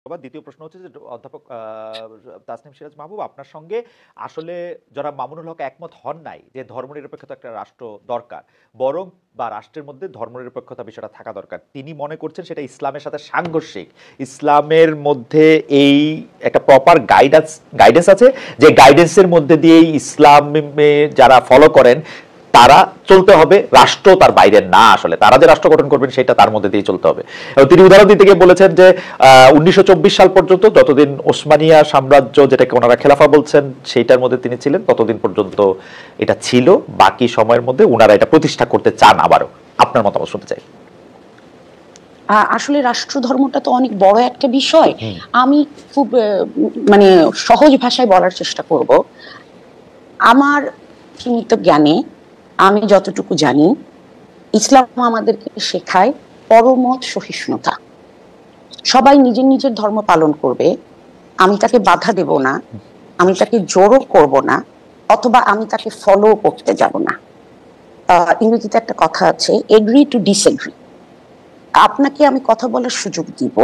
দ্বিতীয় প্রশ্ন হচ্ছে যে অধ্যাপক তাসনিম সিরাজ মাহবুব, আপনার সঙ্গে আসলে যারা মামুনুল হক একমত হন নাই যে ধর্মনিরপেক্ষতা একটা রাষ্ট্র দরকার, বরং বা রাষ্ট্রের মধ্যে ধর্মনিরপেক্ষতা বিষয়টা থাকা দরকার, তিনি মনে করছেন সেটা ইসলামের সাথে সাংঘর্ষিক। ইসলামের মধ্যে এই একটা প্রপার গাইডেন্স আছে, যে গাইডেন্সের মধ্যে দিয়েই ইসলামে যারা ফলো করেন তারা চলতে হবে, রাষ্ট্র তার বাইরে না, আসলে তারা যে রাষ্ট্র গঠন করবেন সেটা তার মধ্যে দিয়ে চলতে হবে। এবং তিনি উদাহরণ দিতে গিয়ে বলেছেন যে 1924 সাল পর্যন্ত, যতদিন ওসমানিয়া সাম্রাজ্য যেটাকে ওনারা খেলাফা বলছেন সেইটার মধ্যে তিনি ছিলেন, ততদিন পর্যন্ত এটা ছিল, বাকি সময়ের মধ্যে ওনারা এটা প্রতিষ্ঠা করতে চান আবারও। আপনার মতামত শুনতে চাই। আসলে রাষ্ট্র ধর্মটা তো অনেক বড় একটা বিষয়। আমি খুব মানে সহজ ভাষায় বলার চেষ্টা করব। আমার সীমিত জ্ঞানে আমি যতটুকু জানি, ইসলাম আমাদেরকে শেখায় পরমত সহিষ্ণুতা। সবাই নিজের নিজের ধর্ম পালন করবে, আমি তাকে বাধা দেব না, আমি তাকে জোরও করব না, অথবা আমি তাকে ফলো করতে যাব না। ইংরেজিতে একটা কথা আছে, এগ্রি টু ডিসএগ্রি। আপনাকে আমি কথা বলার সুযোগ দিব,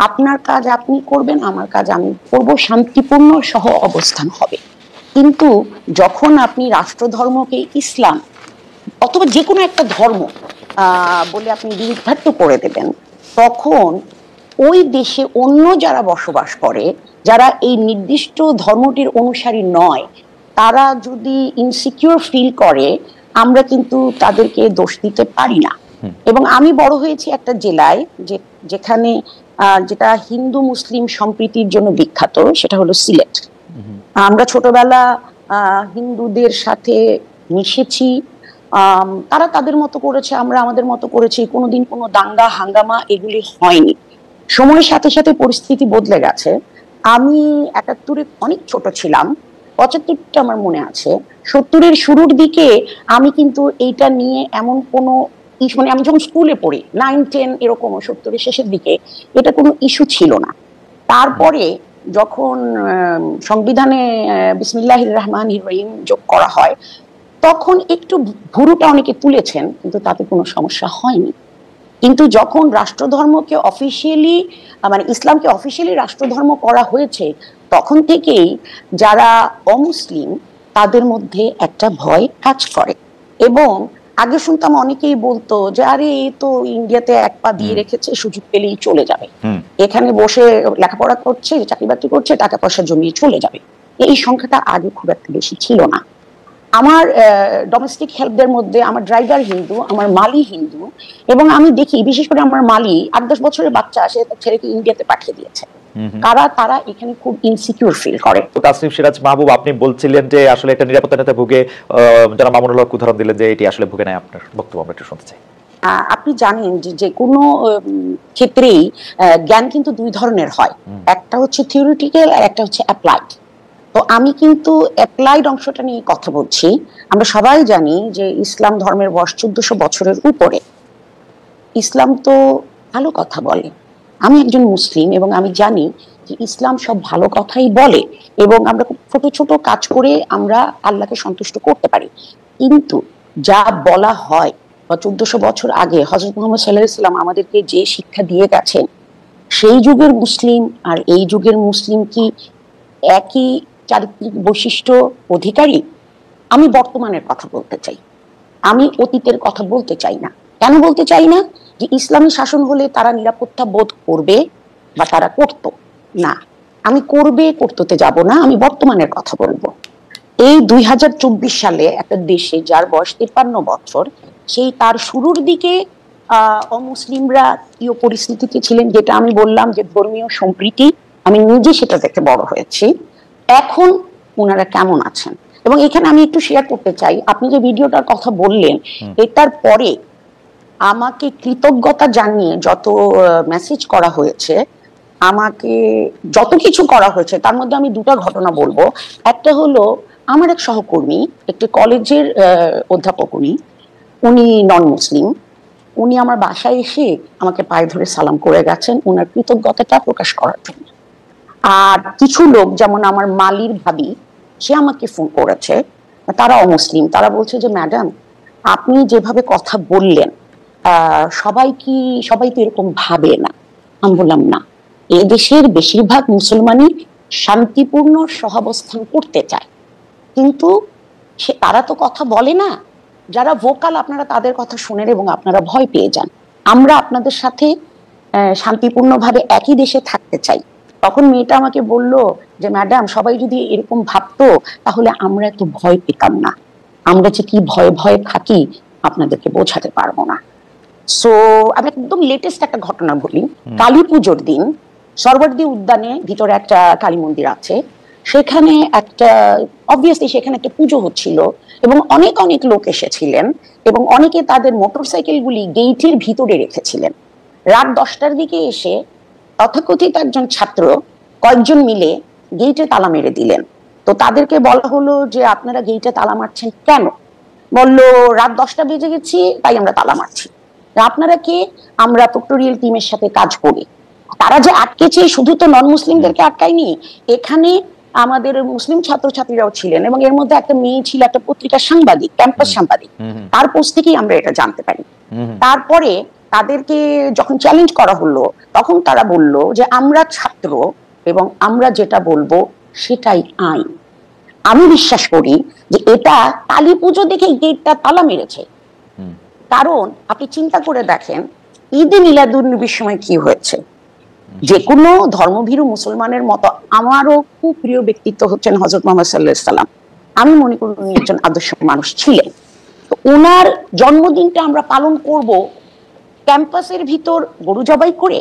আপনার কাজ আপনি করবেন, আমার কাজ আমি করব, শান্তিপূর্ণ সহ অবস্থান হবে। কিন্তু যখন আপনি রাষ্ট্রধর্মকে ইসলাম অথবা যে কোনো একটা ধর্ম বলে আপনি বিরুদ্ধার্থ করে দেবেন, তখন ওই দেশে অন্য যারা বসবাস করে, যারা এই নির্দিষ্ট ধর্মটির অনুসারী নয়, তারা যদি ইনসিকিউর ফিল করে, আমরা কিন্তু তাদেরকে দোষ দিতে পারি না। এবং আমি বড় হয়েছি একটা জেলায় যেখানে যেটা হিন্দু মুসলিম সম্প্রীতির জন্য বিখ্যাত, সেটা হলো সিলেট। আমরা ছোটবেলা হিন্দুদের সাথে মিশেছি, তারা তাদের মতো করেছে, আমরা আমাদের মতো করেছি, কোনোদিন কোনো দাঙ্গা হাঙ্গামা এগুলি হয়নি। সময়ের সাথে সাথে পরিস্থিতি বদলে গেছে। আমি ৭১-এ অনেক ছোট ছিলাম, ৭৫টা আমার মনে আছে। ৭০-এর শুরুর দিকে আমি কিন্তু এইটা নিয়ে এমন কোনো ইস্যু, মানে আমি যখন স্কুলে পড়ি 9-10 এরকম, ৭০-এর শেষের দিকে এটা কোনো ইস্যু ছিল না। তারপরে যখন সংবিধানে বিসমিল্লাহির রহমানির রহিম যোগ করা হয়, তখন একটু ভুরুটা অনেকে তুলেছেন, কিন্তু তাতে কোনো সমস্যা হয়নি। কিন্তু যখন রাষ্ট্রধর্মকে অফিসিয়ালি, মানে ইসলামকে অফিসিয়ালি রাষ্ট্রধর্ম করা হয়েছে, তখন থেকেই যারা অমুসলিম তাদের মধ্যে একটা ভয় কাজ করে। এবং আগে শুনতাম অনেকেই বলতো যে আরে এ তো ইন্ডিয়াতে এক পা দিয়ে রেখেছে, সুযোগ পেলেই চলে যাবে, এখানে বসে লেখাপড়া করছে, চাকরি বাকরি করছে, টাকা পয়সা জমিয়ে চলে যাবে। এই সংখ্যাটা আগে খুব একটা বেশি ছিল না। আমার ডোমেস্টিক হেল্পদের মধ্যে আমার ড্রাইভার হিন্দু, আমার মালি হিন্দু, এবং আমি দেখি বিশেষ করে আমার মালি ৮-১০ বছরের বাচ্চা আসে তার ছেলেকে ইন্ডিয়াতে পাঠিয়ে দিয়েছে। তারা এখানে খুব ইনসিকিউর ফিল করে। তাসনিম সিরাজ মাহবুব, আপনি বলছিলেন যে আসলে একটা নিরাপত্তাহীনতায় ভুগে, যারা মামুনুল হক উদাহরণ দিলেন যে এটি আসলে ভুগে নাই, আপনার বক্তব্য আমরা একটু শুনতে চাই। আপনি জানেন যে কোনো ক্ষেত্রেই জ্ঞান কিন্তু দুই ধরনের হয়, একটা হচ্ছে থিওরিটিক্যাল আর একটা হচ্ছে অ্যাপ্লাইড। তো আমি কিন্তু অ্যাপ্লাইড অংশটা নিয়ে কথা বলছি। আমরা সবাই জানি যে ইসলাম ধর্মের বয়স ১৪০০ বছরের উপরে। ইসলাম তো ভালো কথা বলে। আমি একজন মুসলিম এবং আমি জানি যে ইসলাম সব ভালো কথাই বলে, এবং আমরা খুব ছোট ছোট কাজ করে আমরা আল্লাহকে সন্তুষ্ট করতে পারি। কিন্তু যা বলা হয়, ১৪০০ বছর আগে হযরত মুহাম্মদ সাল্লাল্লাহু আলাইহি ওয়াসাল্লাম আমাদেরকে যে শিক্ষা দিয়ে গেছেন, সেই যুগের মুসলিম আর এই যুগের মুসলিম কি একই চারিত্রিক বৈশিষ্ট্য অধিকারী? আমি বর্তমানের কথা বলতে চাই, আমি অতীতের কথা বলতে চাই না। কেন বলতে চাই না? যে ইসলামী শাসন হলে তারা নিরাপত্তা বোধ করবে বা তারা করতো না। আমি করতে যাব না, আমি বর্তমানের কথা বলবো। এই ২০২৪ সালে একটা দেশে যার বয়স ৫৩ বছর, সেই তার শুরুর দিকে অমুসলিমরা কি পরিস্থিতিতে ছিলেন, যেটা আমি বললাম যে ধর্মীয় সম্প্রীতি, আমি নিজে সেটা দেখে বড় হয়েছি। এখন ওনারা কেমন আছেন? এবং এখানে আমি একটু শেয়ার করতে চাই, আপনি যে ভিডিওটার কথা বললেন, এটার পরে আমাকে কৃতজ্ঞতা জানিয়ে যত মেসেজ করা হয়েছে, আমাকে যত কিছু করা হয়েছে, তার মধ্যে আমি দুটা ঘটনা বলবো। একটা হলো আমার এক সহকর্মী, একটি কলেজের অধ্যাপক, উনি নন মুসলিম, উনি আমার বাসায় এসে আমাকে পায়ে ধরে সালাম করে গেছেন ওনার কৃতজ্ঞতাটা প্রকাশ করার জন্য। আর কিছু লোক, যেমন আমার মালির ভাবি, সে আমাকে ফোন করেছে, তারা অমুসলিম, তারা বলছে যে ম্যাডাম আপনি যেভাবে কথা বললেন, সবাই তো এরকম ভাবে না। আমি বললাম না, এদেশের বেশিরভাগ মুসলমানই শান্তিপূর্ণ সহাবস্থান করতে চায়, কিন্তু তারা তো কথা বলে না। যারা ভোকাল আপনারা তাদের কথা শুনেন এবং আপনারা ভয় পেয়ে যান। আমরা আপনাদের সাথে শান্তিপূর্ণভাবে একই দেশে থাকতে চাই। তখন মেয়েটা আমাকে বলল যে ম্যাডাম, সবাই যদি এরকম ভাবতো তাহলে আমরা এত ভয় পেতাম না। আমরা যে কি ভয়ে ভয়ে থাকি আপনাদেরকে বোঝাতে পারবো না। সো আমি একদম লেটেস্ট একটা ঘটনা বলি। কালী পুজোর দিন সরবর্দী উদ্যানে ভিতরে একটা কালী মন্দির আছে, সেখানে একটা অবভিয়াসলি সেখানে একটা পুজো হচ্ছিল এবং অনেক অনেক লোক এসেছিলেন এবং অনেকে তাদের মোটরসাইকেলগুলি গেইটের ভিতরে রেখেছিলেন। রাত 10টার দিকে এসে তথাকথিত একজন ছাত্র কয়েকজন মিলে গেইটে তালা মেরে দিলেন। তো তাদেরকে বলা হলো যে আপনারা গেইটে তালা মারছেন কেন? বললো রাত 10টা বেজে গেছি তাই আমরা তালা মারছি। আপনারা কে? আমরা প্রক্টোরিয়াল টিমের সাথে কাজ করি। তারা যে আটকেছে শুধু তো নন মুসলিমদেরকে আটকায়নি, এখানে আমাদের মুসলিম ছাত্রছাত্রীরাও ছিলেন এবং এর মধ্যে একটা মেয়ে ছিল, একটা পত্রিকার সাংবাদিক, ক্যাম্পাস সাংবাদিক। তার পোস্ট থেকেই আমরা এটা জানতে পারি। তারপরে তাদেরকে যখন চ্যালেঞ্জ করা হলো তখন তারা বলল যে আমরা ছাত্র এবং আমরা যেটা বলবো সেটাই আইন। আমি বিশ্বাস করি যে এটা কালী পুজো দেখে গেটটা তালা মেরেছে। কারণ আপনি চিন্তা করে দেখেন ঈদে মিলাদুন্নবীর সময় কি হয়েছে। যে কোনো ধর্মভীরু মুসলমানের মতো আমারও খুব প্রিয় ব্যক্তিত্ব হচ্ছেন হযরত মুহাম্মদ সাল্লাল্লাহু আলাইহি সাল্লাম। আমি মনে করি উনি একজন আদর্শ মানুষ ছিলেন। তো ওনার জন্মদিনটা আমরা পালন করব ক্যাম্পাসের ভিতর গরু জবাই করে?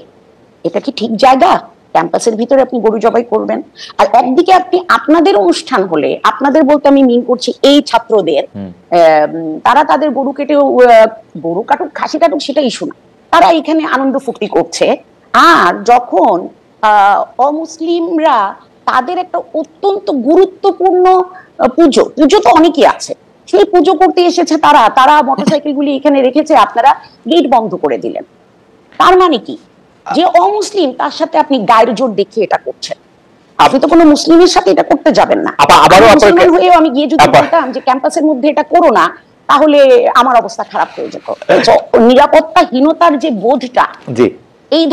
এটা কি ঠিক জায়গা? ক্যাম্পাসের ভিতরে আপনি গরু জবাই করবেন? আর একদিকে আপনি আপনাদের অনুষ্ঠান হলে, আপনাদের বলতে আমি মিন করছি এই ছাত্রদের, তারা তাদের গরু কেটে গরু কাটুক খাসি কাটুক সেটা ইস্যু না, তারা এখানে আনন্দ ফুর্তি করছে। আর যখন অমুসলিমরা তাদের একটা অত্যন্ত গুরুত্বপূর্ণ পুজো তো অনেকই আছে, সেই পুজো করতে এসেছে তারা মোটরসাইকেলগুলি এখানে রেখেছে, আপনারা গেট বন্ধ করে দিলেন। তার মানে কি? যে অমুসলিম তার সাথে আপনি গায়ের জোর দেখিয়ে এটা করছেন। আপনি তো কোনো মুসলিমের সাথে এটা করতে যাবেন না। মুসলমান হয়েও আমি গিয়ে যদি বলতাম যে ক্যাম্পাসের মধ্যে এটা করো না, তাহলে আমার অবস্থা খারাপ হয়ে যেত। নিরাপত্তাহীনতার যে বোধটা, এই